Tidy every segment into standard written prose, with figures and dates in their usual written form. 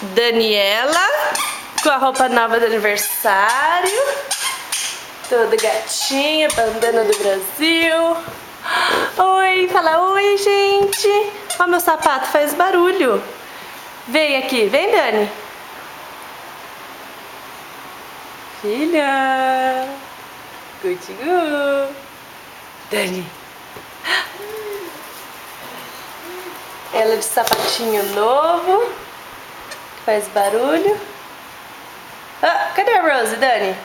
Daniela, com a roupa nova do aniversário. Toda gatinha, bandana do Brasil. Oi, fala oi, gente. Ó, meu sapato faz barulho. Vem aqui, vem, Dani. Filha. Good. Dani. Ela de sapatinho novo. Faz barulho. Ah, cadê a Rose, Dani?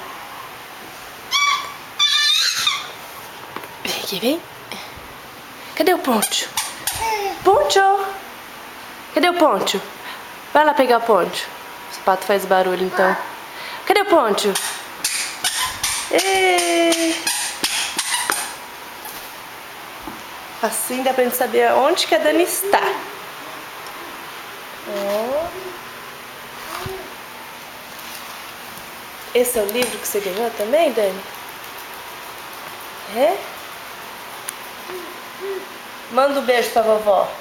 Vem aqui, vem. Cadê o Poncho? Poncho! Cadê o Poncho? Vai lá pegar o Poncho. O sapato faz barulho, então. Cadê o Poncho? Ei. Assim dá pra gente saber onde que a Dani está. Esse é o livro que você ganhou também, Dani? É? Manda um beijo pra vovó.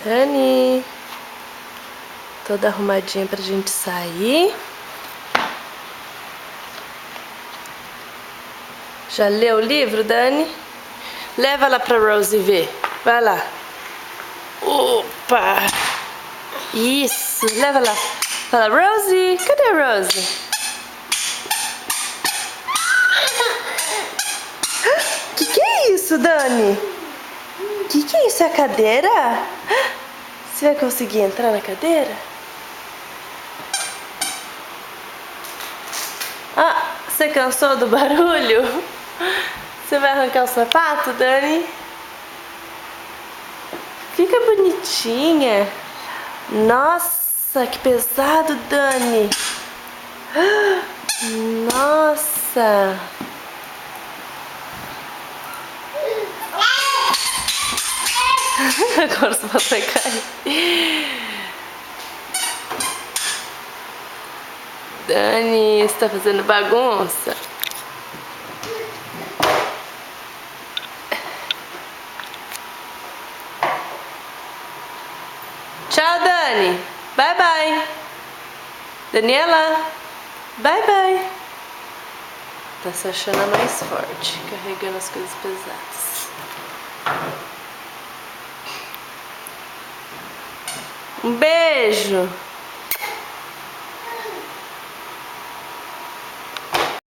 Dani. Toda arrumadinha pra gente sair. Já leu o livro, Dani? Leva lá pra Rose ver. Vai lá. Opa! Isso, leva lá. Fala, Rose, cadê a Rose? Que é isso, Dani? Que é isso? É a cadeira? Você vai conseguir entrar na cadeira? Ah, você cansou do barulho? Você vai arrancar o sapato, Dani? Fica bonitinha. Nossa, que pesado, Dani. Nossa. Agora o sapato vai cair. Dani, você tá fazendo bagunça? Tchau, Dani. Bye, bye. Daniela, bye, bye. Tá se achando a mais forte, carregando as coisas pesadas. Um beijo.